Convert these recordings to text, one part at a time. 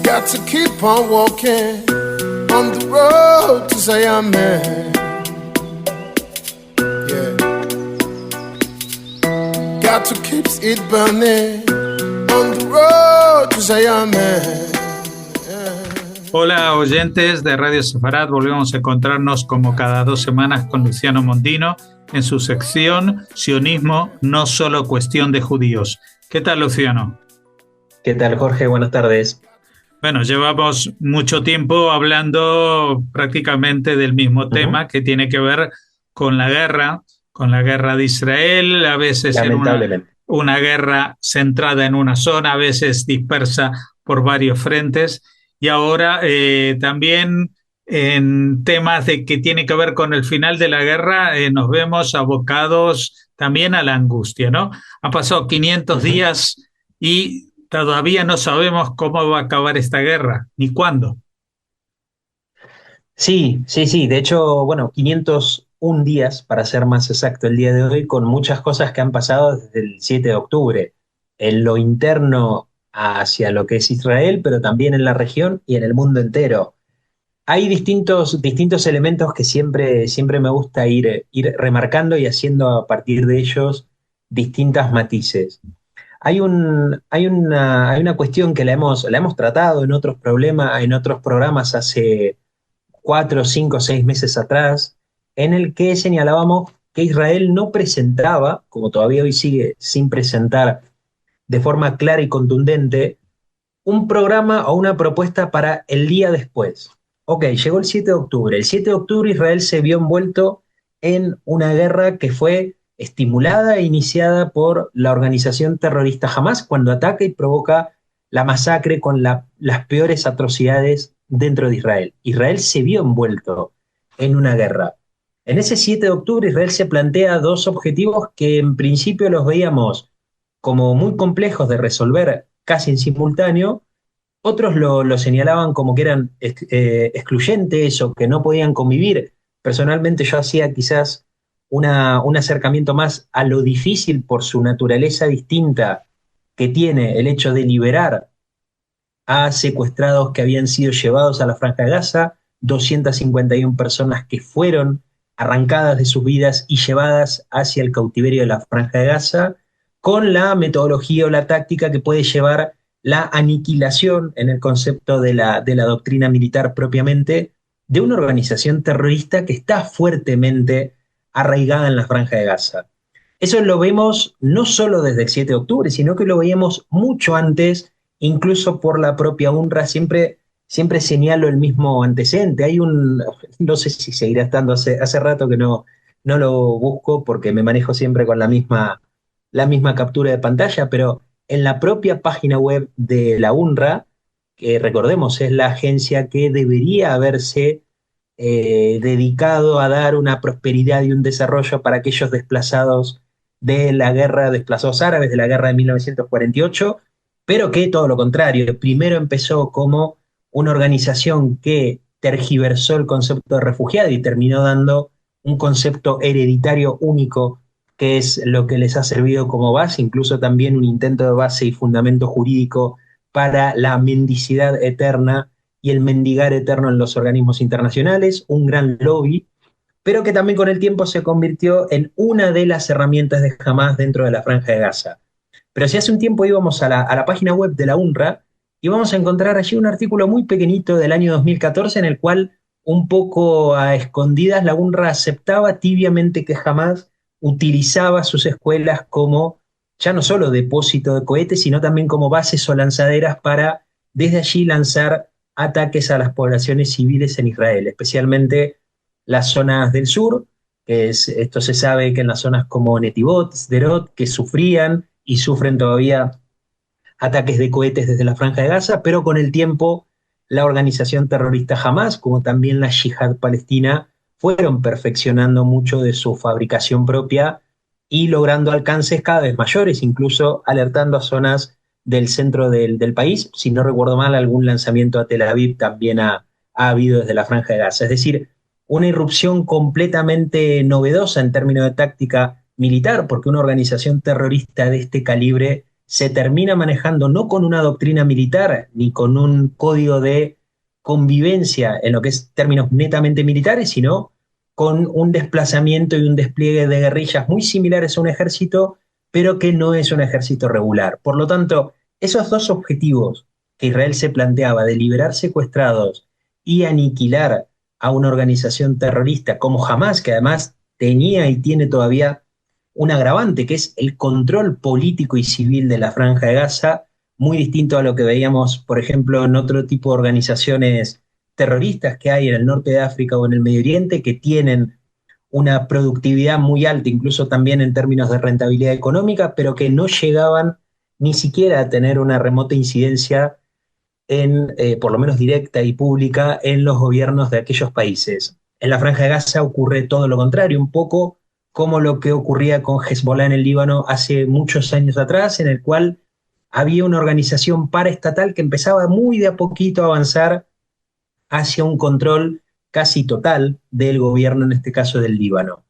Got to keep on walking on the road to Zion, man. Yeah. Got to keep it burning on the road to Zion, man. Hola oyentes de Radio Sefarad, volvemos a encontrarnos como cada 2 semanas con Luciano Mondino en su sección Sionismo, no solo cuestión de judíos. ¿Qué tal, Luciano? ¿Qué tal, Jorge? Buenas tardes. Bueno, llevamos mucho tiempo hablando prácticamente del mismo tema que tiene que ver con la guerra de Israel, a veces en una guerra centrada en una zona, a veces dispersa por varios frentes. Y ahora también en temas de que tiene que ver con el final de la guerra, nos vemos abocados también a la angustia, ¿no? Han pasado 500 días y todavía no sabemos cómo va a acabar esta guerra, ni cuándo. Sí. De hecho, bueno, 501 días, para ser más exacto, el día de hoy, con muchas cosas que han pasado desde el 7 de octubre, en lo interno hacia lo que es Israel, pero también en la región y en el mundo entero. Hay distintos elementos que siempre me gusta ir remarcando y haciendo a partir de ellos distintas matices. Hay una cuestión que la hemos tratado en otros programas hace 4, 5, 6 meses atrás, en el que señalábamos que Israel no presentaba, como todavía hoy sigue sin presentar de forma clara y contundente, un programa o una propuesta para el día después. Ok, llegó el 7 de octubre. El 7 de octubre Israel se vio envuelto en una guerra que fue estimulada e iniciada por la organización terrorista Hamás cuando ataca y provoca la masacre con las peores atrocidades dentro de Israel. Israel se vio envuelto en una guerra. En ese 7 de octubre Israel se plantea dos objetivos que en principio los veíamos como muy complejos de resolver casi en simultáneo. Otros lo señalaban como que eran excluyentes o que no podían convivir. Personalmente yo hacía quizás un acercamiento más a lo difícil por su naturaleza distinta que tiene el hecho de liberar a secuestrados que habían sido llevados a la Franja de Gaza, 251 personas que fueron arrancadas de sus vidas y llevadas hacia el cautiverio de la Franja de Gaza, con la metodología o la táctica que puede llevar la aniquilación en el concepto de la doctrina militar propiamente de una organización terrorista que está fuertemente arraigada en la Franja de Gaza. Eso lo vemos no solo desde el 7 de octubre, sino que lo veíamos mucho antes, incluso por la propia UNRWA. Siempre señalo el mismo antecedente. No sé si seguirá estando, hace rato que no lo busco porque me manejo siempre con la misma captura de pantalla, pero en la propia página web de la UNRWA, que recordemos es la agencia que debería haberse dedicado a dar una prosperidad y un desarrollo para aquellos desplazados de la guerra, desplazados árabes de la guerra de 1948, pero que todo lo contrario, primero empezó como una organización que tergiversó el concepto de refugiado y terminó dando un concepto hereditario único, que es lo que les ha servido como base, incluso también un intento de base y fundamento jurídico para la mendicidad eterna y el mendigar eterno en los organismos internacionales, un gran lobby, pero que también con el tiempo se convirtió en una de las herramientas de Hamás dentro de la Franja de Gaza. Pero si hace un tiempo íbamos a la página web de la UNRWA y vamos a encontrar allí un artículo muy pequeñito del año 2014 en el cual, un poco a escondidas, la UNRWA aceptaba tibiamente que Hamás utilizaba sus escuelas como ya no solo depósito de cohetes, sino también como bases o lanzaderas para desde allí lanzar ataques a las poblaciones civiles en Israel, especialmente las zonas del sur, esto se sabe que en las zonas como Netivot, Sderot, que sufrían y sufren todavía ataques de cohetes desde la Franja de Gaza, pero con el tiempo la organización terrorista Hamás, como también la Yihad palestina, fueron perfeccionando mucho de su fabricación propia y logrando alcances cada vez mayores, incluso alertando a zonas del centro del país. Si no recuerdo mal, algún lanzamiento a Tel Aviv también ha habido desde la Franja de Gaza. Es decir, una irrupción completamente novedosa en términos de táctica militar, porque una organización terrorista de este calibre se termina manejando no con una doctrina militar ni con un código de convivencia en lo que es términos netamente militares, sino con un desplazamiento y un despliegue de guerrillas muy similares a un ejército, pero que no es un ejército regular. Por lo tanto, esos dos objetivos que Israel se planteaba de liberar secuestrados y aniquilar a una organización terrorista como Hamas, que además tenía y tiene todavía un agravante, que es el control político y civil de la Franja de Gaza, muy distinto a lo que veíamos, por ejemplo, en otro tipo de organizaciones terroristas que hay en el norte de África o en el Medio Oriente, que tienen una productividad muy alta, incluso también en términos de rentabilidad económica, pero que no llegaban ni siquiera a tener una remota incidencia por lo menos directa y pública, en los gobiernos de aquellos países. En la Franja de Gaza ocurre todo lo contrario, un poco como lo que ocurría con Hezbollah en el Líbano hace muchos años atrás, en el cual había una organización paraestatal que empezaba muy de a poquito a avanzar hacia un control casi total del gobierno, en este caso del Líbano.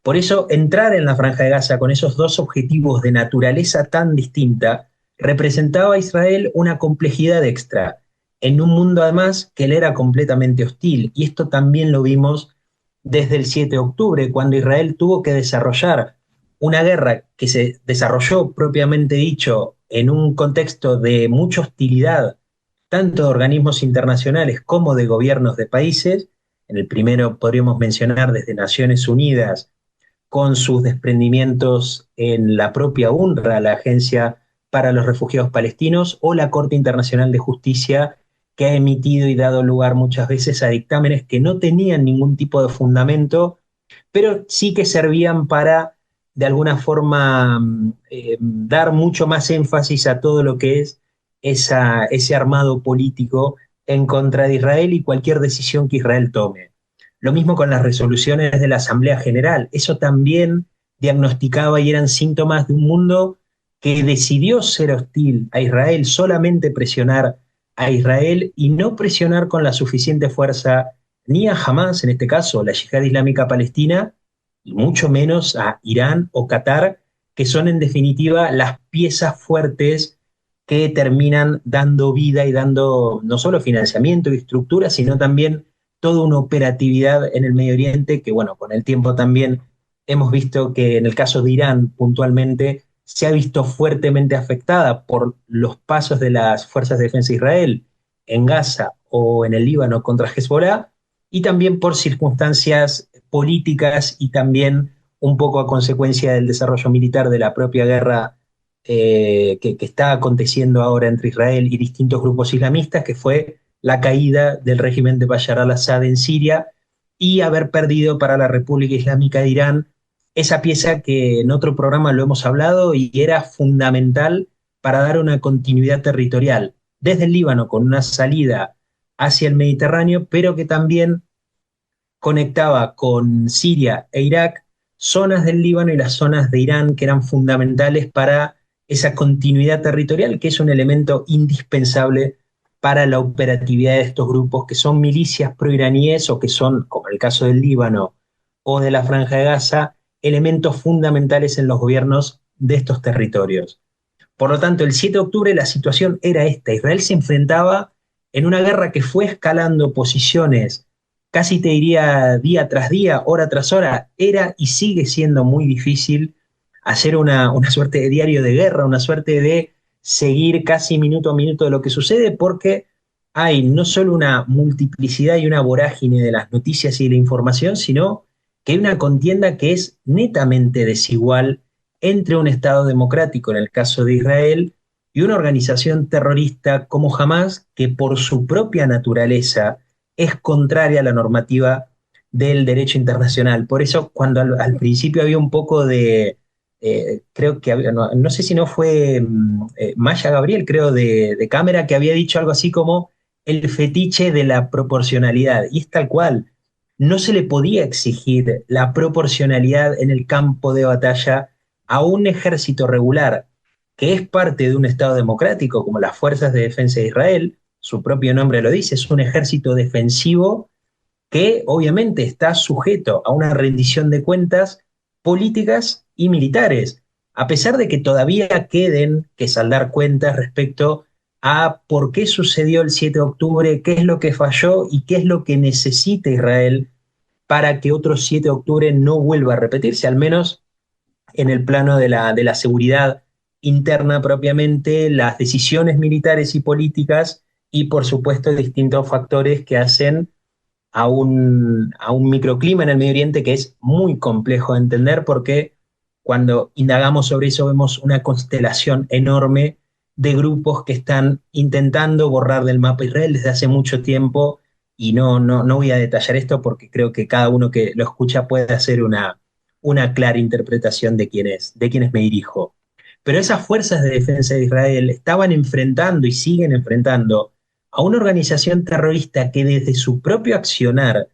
Por eso, entrar en la Franja de Gaza con esos dos objetivos de naturaleza tan distinta representaba a Israel una complejidad extra, en un mundo además que le era completamente hostil. Y esto también lo vimos desde el 7 de octubre, cuando Israel tuvo que desarrollar una guerra que se desarrolló, propiamente dicho, en un contexto de mucha hostilidad, tanto de organismos internacionales como de gobiernos de países. En el primero podríamos mencionar desde Naciones Unidas, con sus desprendimientos en la propia UNRWA, la Agencia para los Refugiados Palestinos, o la Corte Internacional de Justicia, que ha emitido y dado lugar muchas veces a dictámenes que no tenían ningún tipo de fundamento, pero sí que servían para, de alguna forma, dar mucho más énfasis a todo lo que es ese armado político en contra de Israel y cualquier decisión que Israel tome. Lo mismo con las resoluciones de la Asamblea General. Eso también diagnosticaba y eran síntomas de un mundo que decidió ser hostil a Israel, solamente presionar a Israel y no presionar con la suficiente fuerza ni a Hamas, en este caso la Yihad Islámica Palestina, y mucho menos a Irán o Qatar, que son en definitiva las piezas fuertes que terminan dando vida y dando no solo financiamiento y estructura, sino también toda una operatividad en el Medio Oriente que, bueno, con el tiempo también hemos visto que en el caso de Irán puntualmente se ha visto fuertemente afectada por los pasos de las Fuerzas de Defensa de Israel en Gaza o en el Líbano contra Hezbollah, y también por circunstancias políticas y también un poco a consecuencia del desarrollo militar de la propia guerra que está aconteciendo ahora entre Israel y distintos grupos islamistas, que fue la caída del régimen de Bashar al-Assad en Siria y haber perdido para la República Islámica de Irán esa pieza que en otro programa lo hemos hablado y era fundamental para dar una continuidad territorial desde el Líbano con una salida hacia el Mediterráneo, pero que también conectaba con Siria e Irak, zonas del Líbano y las zonas de Irán que eran fundamentales para esa continuidad territorial, que es un elemento indispensable para la operatividad de estos grupos, que son milicias proiraníes o que son, como en el caso del Líbano o de la Franja de Gaza, elementos fundamentales en los gobiernos de estos territorios. Por lo tanto, el 7 de octubre la situación era esta. Israel se enfrentaba en una guerra que fue escalando posiciones, casi te diría día tras día, hora tras hora. Era y sigue siendo muy difícil hacer una suerte de diario de guerra, una suerte de seguir casi minuto a minuto de lo que sucede, porque hay no solo una multiplicidad y una vorágine de las noticias y de la información, sino que hay una contienda que es netamente desigual entre un Estado democrático, en el caso de Israel, y una organización terrorista como Hamas, que por su propia naturaleza es contraria a la normativa del derecho internacional. Por eso, cuando al principio había un poco de, creo que había, no sé si no fue Maya Gabriel, creo, de Cámara, que había dicho algo así como el fetiche de la proporcionalidad, y es tal cual. No se le podía exigir la proporcionalidad en el campo de batalla a un ejército regular que es parte de un Estado democrático como las Fuerzas de Defensa de Israel. Su propio nombre lo dice, es un ejército defensivo que obviamente está sujeto a una rendición de cuentas políticas y militares. a pesar de que todavía queden que saldar cuentas respecto a por qué sucedió el 7 de octubre, qué es lo que falló y qué es lo que necesita Israel para que otro 7 de octubre no vuelva a repetirse, al menos en el plano de la seguridad interna propiamente, las decisiones militares y políticas y por supuesto distintos factores que hacen a un microclima en el Medio Oriente que es muy complejo de entender porque cuando indagamos sobre eso vemos una constelación enorme de grupos que están intentando borrar del mapa Israel desde hace mucho tiempo y no voy a detallar esto porque creo que cada uno que lo escucha puede hacer una clara interpretación de quiénes me dirijo. Pero esas fuerzas de defensa de Israel estaban enfrentando y siguen enfrentando a una organización terrorista que desde su propio accionar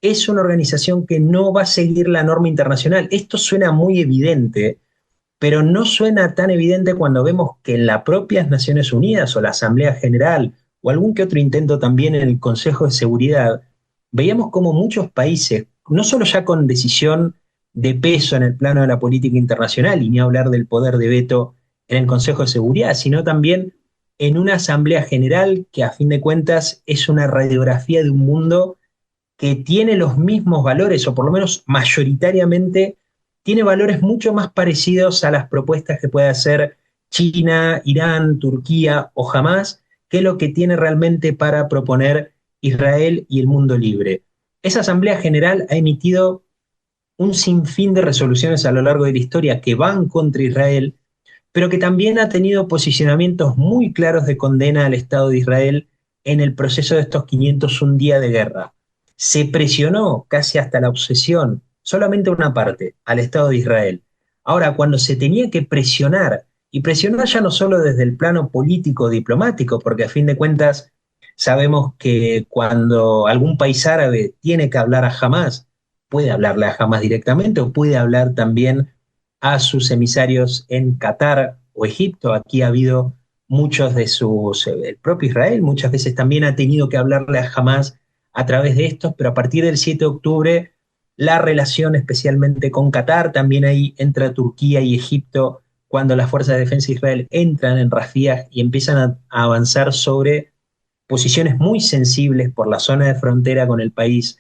es una organización que no va a seguir la norma internacional. Esto suena muy evidente, pero no suena tan evidente cuando vemos que en las propias Naciones Unidas o la Asamblea General o algún que otro intento también en el Consejo de Seguridad, veíamos como muchos países, no solo ya con decisión de peso en el plano de la política internacional, y ni hablar del poder de veto en el Consejo de Seguridad, sino también en una Asamblea General que a fin de cuentas es una radiografía de un mundo que tiene los mismos valores, o por lo menos mayoritariamente tiene valores mucho más parecidos a las propuestas que puede hacer China, Irán, Turquía o Hamás, que lo que tiene realmente para proponer Israel y el mundo libre. Esa Asamblea General ha emitido un sinfín de resoluciones a lo largo de la historia que van contra Israel, pero que también ha tenido posicionamientos muy claros de condena al Estado de Israel en el proceso de estos 501 días de guerra. Se presionó casi hasta la obsesión, solamente una parte, al Estado de Israel. Ahora, cuando se tenía que presionar, y presionar ya no solo desde el plano político-diplomático, porque a fin de cuentas sabemos que cuando algún país árabe tiene que hablar a Hamás, puede hablarle a Hamás directamente o puede hablar también a sus emisarios en Qatar o Egipto. Aquí ha habido muchos de el propio Israel muchas veces también ha tenido que hablarle a Hamás a través de estos, pero a partir del 7 de octubre la relación especialmente con Qatar, también ahí entra Turquía y Egipto cuando las fuerzas de defensa de Israel entran en Rafah y empiezan a avanzar sobre posiciones muy sensibles por la zona de frontera con el país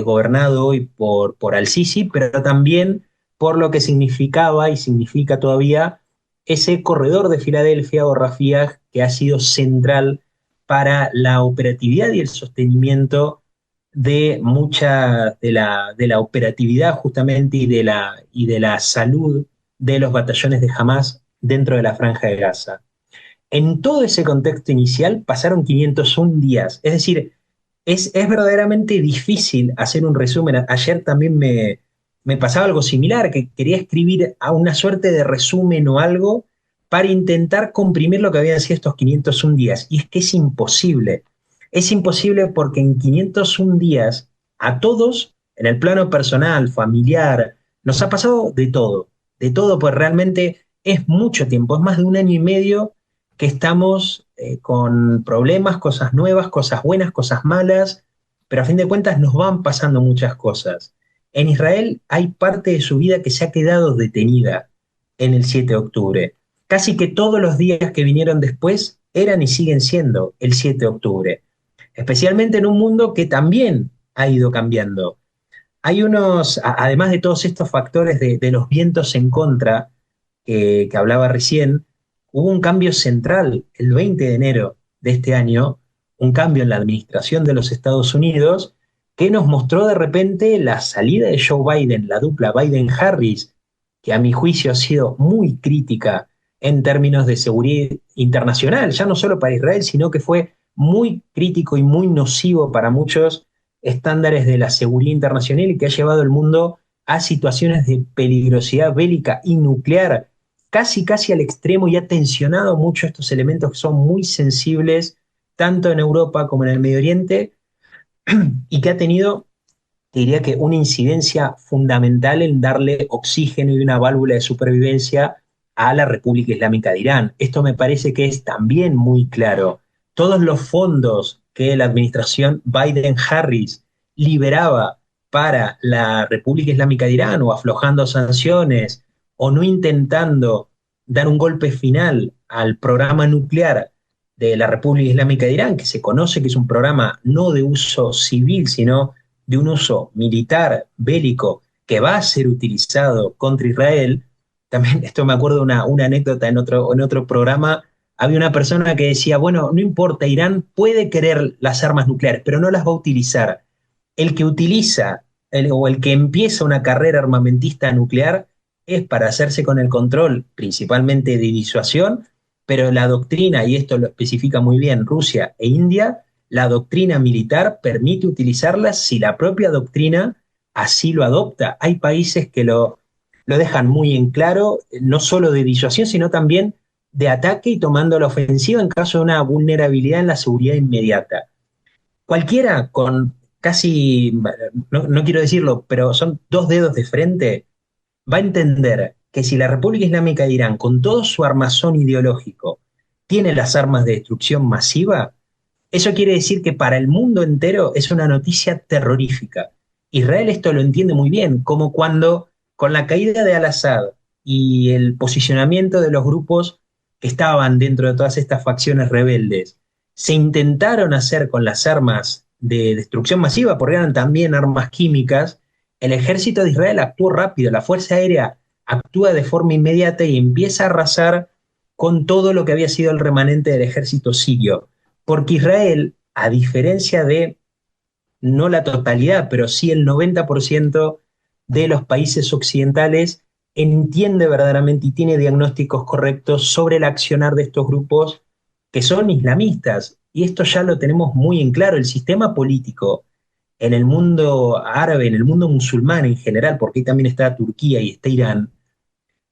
gobernado hoy por al-Sisi, pero también por lo que significaba y significa todavía ese corredor de Filadelfia o Rafah que ha sido central para la operatividad y el sostenimiento de mucha de la operatividad justamente y de la salud de los batallones de Hamás dentro de la Franja de Gaza. En todo ese contexto inicial pasaron 501 días, es decir, es verdaderamente difícil hacer un resumen. Ayer también me pasaba algo similar, que quería escribir a una suerte de resumen o algo para intentar comprimir lo que habían sido estos 501 días. Y es que es imposible. Es imposible porque en 501 días a todos, en el plano personal, familiar, nos ha pasado de todo, pues realmente es mucho tiempo, es más de un año y medio que estamos con problemas, cosas nuevas, cosas buenas, cosas malas, pero a fin de cuentas nos van pasando muchas cosas. En Israel hay parte de su vida que se ha quedado detenida en el 7 de octubre. Casi que todos los días que vinieron después eran y siguen siendo el 7 de octubre, especialmente en un mundo que también ha ido cambiando. Hay además de todos estos factores de los vientos en contra que hablaba recién, hubo un cambio central el 20 de enero de este año, un cambio en la administración de los Estados Unidos que nos mostró de repente la salida de Joe Biden, la dupla Biden-Harris, que a mi juicio ha sido muy crítica en términos de seguridad internacional, ya no solo para Israel, sino que fue muy crítico y muy nocivo para muchos estándares de la seguridad internacional y que ha llevado al mundo a situaciones de peligrosidad bélica y nuclear, casi al extremo, y ha tensionado mucho estos elementos que son muy sensibles tanto en Europa como en el Medio Oriente y que ha tenido, te diría que una incidencia fundamental en darle oxígeno y una válvula de supervivencia a la República Islámica de Irán. Esto me parece que es también muy claro. Todos los fondos que la administración Biden-Harris liberaba para la República Islámica de Irán o aflojando sanciones o no intentando dar un golpe final al programa nuclear de la República Islámica de Irán, que se conoce que es un programa no de uso civil, sino de un uso militar, bélico, que va a ser utilizado contra Israel. También esto me acuerdo de una anécdota en otro programa. Había una persona que decía, bueno, no importa, Irán puede querer las armas nucleares, pero no las va a utilizar. El que utiliza o el que empieza una carrera armamentista nuclear es para hacerse con el control principalmente de disuasión, pero la doctrina, y esto lo especifica muy bien Rusia e India, la doctrina militar permite utilizarlas si la propia doctrina así lo adopta. Hay países que lo dejan muy en claro, no solo de disuasión, sino también de ataque y tomando la ofensiva en caso de una vulnerabilidad en la seguridad inmediata. Cualquiera con casi, no quiero decirlo, pero son dos dedos de frente, va a entender que si la República Islámica de Irán, con todo su armazón ideológico, tiene las armas de destrucción masiva, eso quiere decir que para el mundo entero es una noticia terrorífica. Israel esto lo entiende muy bien, como cuando con la caída de Al-Assad y el posicionamiento de los grupos que estaban dentro de todas estas facciones rebeldes, se intentaron hacer con las armas de destrucción masiva, porque eran también armas químicas. El ejército de Israel actuó rápido, la Fuerza Aérea actúa de forma inmediata y empieza a arrasar con todo lo que había sido el remanente del ejército sirio. Porque Israel, a diferencia de, no la totalidad, pero sí el 90% de los países occidentales, entiende verdaderamente y tiene diagnósticos correctos sobre el accionar de estos grupos que son islamistas. Y esto ya lo tenemos muy en claro. El sistema político en el mundo árabe, en el mundo musulmán en general, porque ahí también está Turquía y está Irán,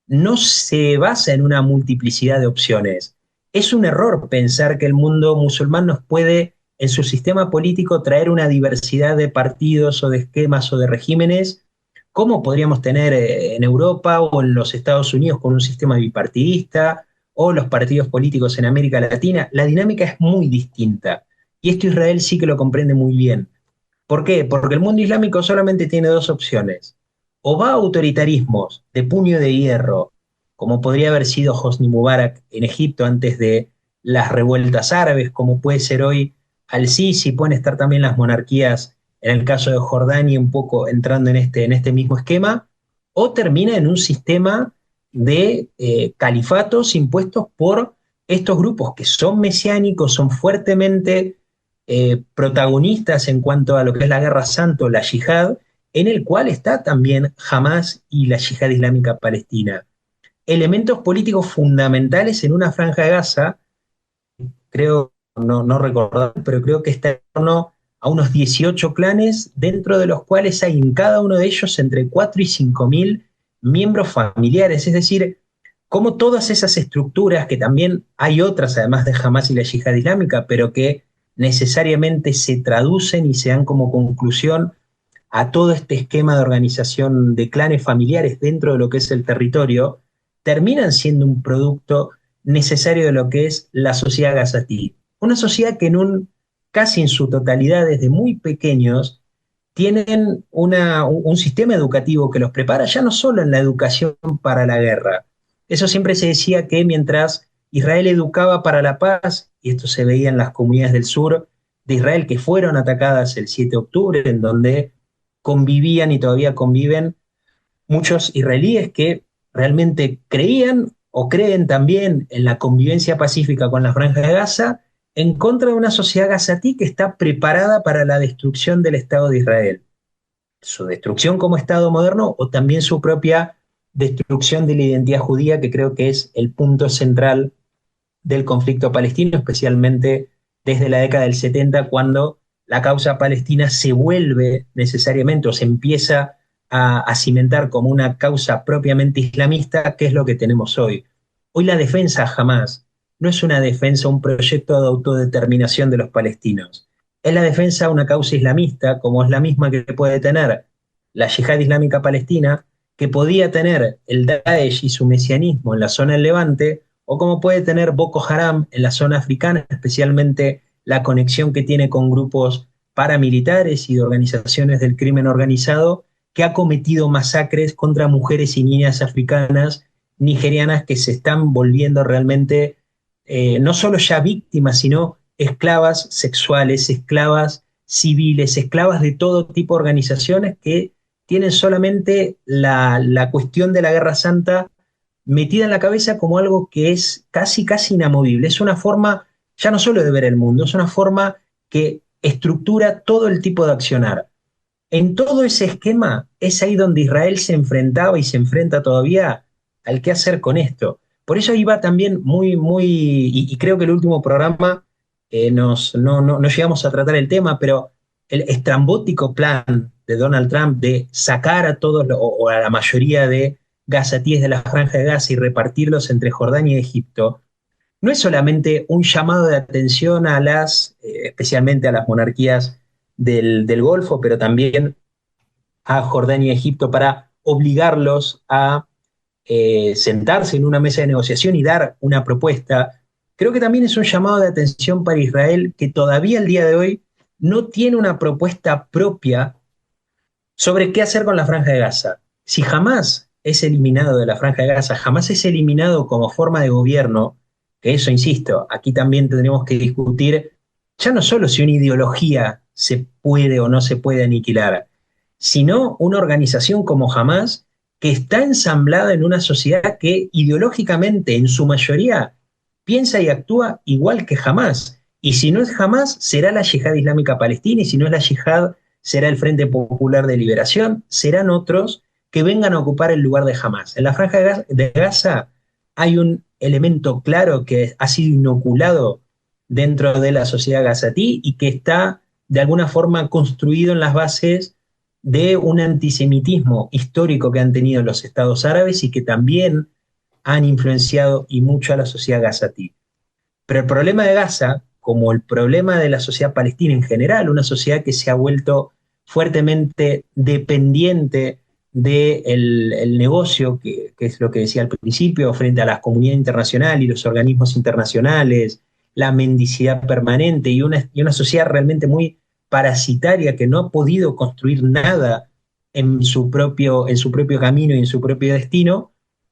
no se basa en una multiplicidad de opciones. Es un error pensar que el mundo musulmán nos puede, en su sistema político, traer una diversidad de partidos o de esquemas o de regímenes, como podríamos tener en Europa o en los Estados Unidos con un sistema bipartidista, o los partidos políticos en América Latina. La dinámica es muy distinta. Y esto Israel sí que lo comprende muy bien. ¿Por qué? Porque el mundo islámico solamente tiene dos opciones. O va a autoritarismos de puño de hierro, como podría haber sido Hosni Mubarak en Egipto antes de las revueltas árabes, como puede ser hoy Al-Sisi, pueden estar también las monarquías, en el caso de Jordania, un poco entrando en este mismo esquema, o termina en un sistema de califatos impuestos por estos grupos que son mesiánicos, son fuertemente protagonistas en cuanto a lo que es la guerra santa, la yihad, en el cual está también Hamas y la yihad islámica palestina. Elementos políticos fundamentales en una franja de Gaza, creo, no recordar, pero creo que está en torno a unos 18 clanes, dentro de los cuales hay en cada uno de ellos entre 4 y 5 mil miembros familiares, es decir, como todas esas estructuras, que también hay otras además de Hamas y la yihad islámica, pero que necesariamente se traducen y se dan como conclusión a todo este esquema de organización de clanes familiares dentro de lo que es el territorio, terminan siendo un producto necesario de lo que es la sociedad gazatí. Una sociedad que casi en su totalidad, desde muy pequeños, tienen un sistema educativo que los prepara ya no solo en la educación para la guerra. Eso siempre se decía que mientras Israel educaba para la paz, y esto se veía en las comunidades del sur de Israel que fueron atacadas el 7 de octubre, en donde convivían y todavía conviven muchos israelíes que realmente creían o creen también en la convivencia pacífica con la Franja de Gaza, en contra de una sociedad gazatí que está preparada para la destrucción del Estado de Israel. Su destrucción como Estado moderno o también su propia destrucción de la identidad judía, que creo que es el punto central del conflicto palestino, especialmente desde la década del 70, cuando la causa palestina se vuelve necesariamente o se empieza a cimentar como una causa propiamente islamista, que es lo que tenemos hoy. Hoy la defensa jamás no es una defensa, un proyecto de autodeterminación de los palestinos. Es la defensa de una causa islamista, como es la misma que puede tener la yihad islámica palestina, que podía tener el Daesh y su mesianismo en la zona del Levante, o como puede tener Boko Haram en la zona africana, especialmente la conexión que tiene con grupos paramilitares y de organizaciones del crimen organizado que ha cometido masacres contra mujeres y niñas africanas, nigerianas, que se están volviendo realmente no solo ya víctimas, sino esclavas sexuales, esclavas civiles, esclavas de todo tipo de organizaciones que tienen solamente la cuestión de la Guerra Santa metida en la cabeza como algo que es casi, casi inamovible. Es una forma ya no solo de ver el mundo, es una forma que estructura todo el tipo de accionar. En todo ese esquema es ahí donde Israel se enfrentaba y se enfrenta todavía al qué hacer con esto. Por eso iba también y creo que el último programa no llegamos a tratar el tema, pero el estrambótico plan de Donald Trump de sacar a todos o a la mayoría de gazatíes de la Franja de Gaza y repartirlos entre Jordania y Egipto, no es solamente un llamado de atención a especialmente a las monarquías del Golfo, pero también a Jordania y Egipto para obligarlos a sentarse en una mesa de negociación y dar una propuesta. Creo que también es un llamado de atención para Israel, que todavía el día de hoy no tiene una propuesta propia sobre qué hacer con la Franja de Gaza. Si jamás es eliminado de la Franja de Gaza, jamás es eliminado como forma de gobierno, que eso, insisto, aquí también tendremos que discutir ya no solo si una ideología se puede o no se puede aniquilar, sino una organización como Hamás que está ensamblada en una sociedad que ideológicamente, en su mayoría, piensa y actúa igual que Hamás. Y si no es Hamás, será la Yihad Islámica Palestina, y si no es la Yihad, será el Frente Popular de Liberación, serán otros que vengan a ocupar el lugar de Hamás. En la Franja de Gaza hay un elemento claro que ha sido inoculado dentro de la sociedad gazatí y que está de alguna forma construido en las bases de un antisemitismo histórico que han tenido los estados árabes y que también han influenciado y mucho a la sociedad gazatí. Pero el problema de Gaza, como el problema de la sociedad palestina en general, una sociedad que se ha vuelto fuertemente dependiente del negocio, que es lo que decía al principio, frente a la comunidad internacional y los organismos internacionales, la mendicidad permanente y una sociedad realmente muy parasitaria que no ha podido construir nada en su propio camino y en su propio destino,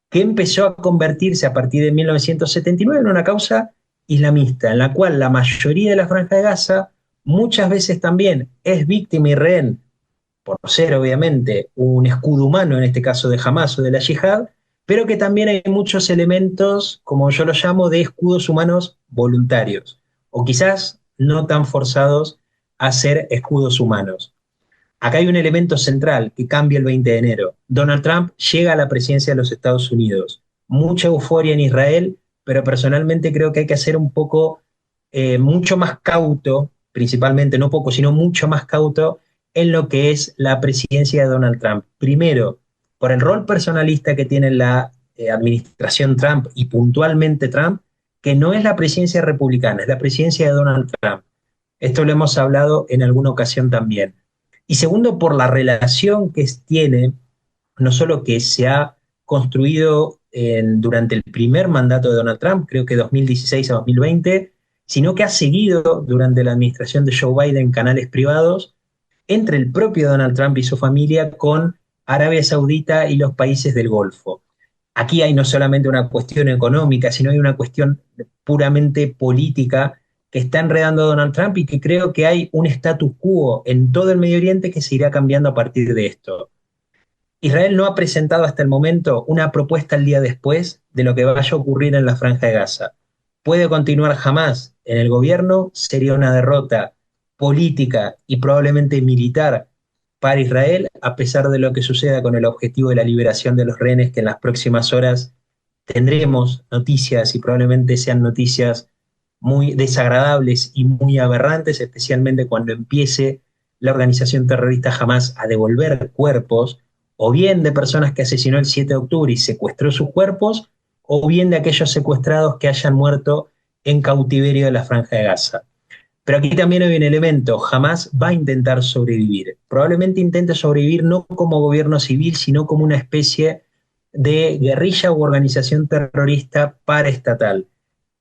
que empezó a convertirse a partir de 1979 en una causa islamista, en la cual la mayoría de la Franja de Gaza muchas veces también es víctima y rehén, por ser obviamente un escudo humano, en este caso de Hamás o de la Yihad, pero que también hay muchos elementos, como yo lo llamo, de escudos humanos voluntarios, o quizás no tan forzados a ser escudos humanos. Acá hay un elemento central que cambia el 20 de enero. Donald Trump llega a la presidencia de los Estados Unidos. Mucha euforia en Israel, pero personalmente creo que hay que ser mucho más cauto, principalmente, no poco, sino mucho más cauto en lo que es la presidencia de Donald Trump. Primero, por el rol personalista que tiene la administración Trump y puntualmente Trump, que no es la presidencia republicana, es la presidencia de Donald Trump. Esto lo hemos hablado en alguna ocasión también. Y segundo, por la relación que tiene, no solo que se ha construido durante el primer mandato de Donald Trump, creo que 2016 a 2020, sino que ha seguido durante la administración de Joe Biden canales privados entre el propio Donald Trump y su familia con Arabia Saudita y los países del Golfo. Aquí hay no solamente una cuestión económica, sino hay una cuestión puramente política que está enredando a Donald Trump y que creo que hay un status quo en todo el Medio Oriente que se irá cambiando a partir de esto. Israel no ha presentado hasta el momento una propuesta el día después de lo que vaya a ocurrir en la Franja de Gaza. Puede continuar jamás en el gobierno, sería una derrota política y probablemente militar para Israel, a pesar de lo que suceda con el objetivo de la liberación de los rehenes, que en las próximas horas tendremos noticias y probablemente sean noticias muy desagradables y muy aberrantes, especialmente cuando empiece la organización terrorista Hamás a devolver cuerpos, o bien de personas que asesinó el 7 de octubre y secuestró sus cuerpos, o bien de aquellos secuestrados que hayan muerto en cautiverio de la Franja de Gaza. Pero aquí también hay un elemento, Hamás va a intentar sobrevivir. Probablemente intente sobrevivir no como gobierno civil, sino como una especie de guerrilla u organización terrorista paraestatal.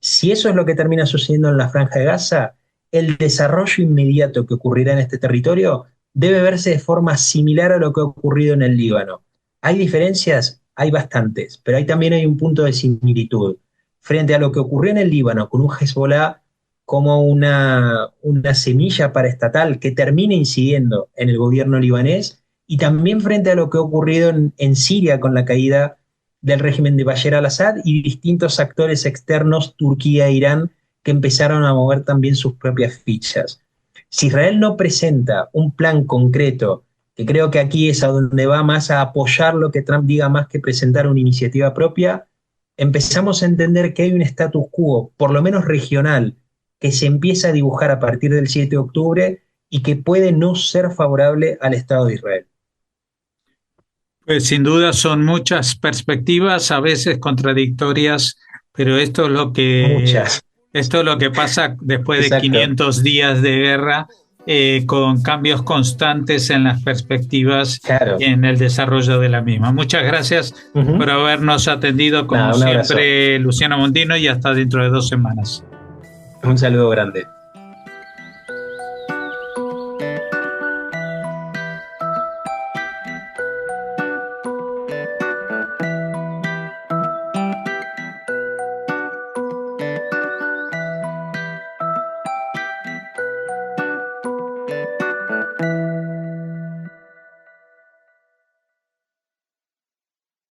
Si eso es lo que termina sucediendo en la Franja de Gaza, el desarrollo inmediato que ocurrirá en este territorio debe verse de forma similar a lo que ha ocurrido en el Líbano. ¿Hay diferencias? Hay bastantes, pero también hay un punto de similitud. Frente a lo que ocurrió en el Líbano con un Hezbollah como una semilla paraestatal que termina incidiendo en el gobierno libanés, y también frente a lo que ha ocurrido en Siria con la caída del régimen de Bashar al-Assad y distintos actores externos, Turquía e Irán, que empezaron a mover también sus propias fichas. Si Israel no presenta un plan concreto, que creo que aquí es a donde va más a apoyar lo que Trump diga más que presentar una iniciativa propia, empezamos a entender que hay un status quo, por lo menos regional, que se empieza a dibujar a partir del 7 de octubre y que puede no ser favorable al Estado de Israel. Pues sin duda son muchas perspectivas, a veces contradictorias, pero esto es lo que pasa después de Exacto. 500 días de guerra, con cambios constantes en las perspectivas y en el desarrollo de la misma. Muchas gracias por habernos atendido, como siempre, Luciano Mondino, y hasta dentro de 2 semanas. Un saludo grande.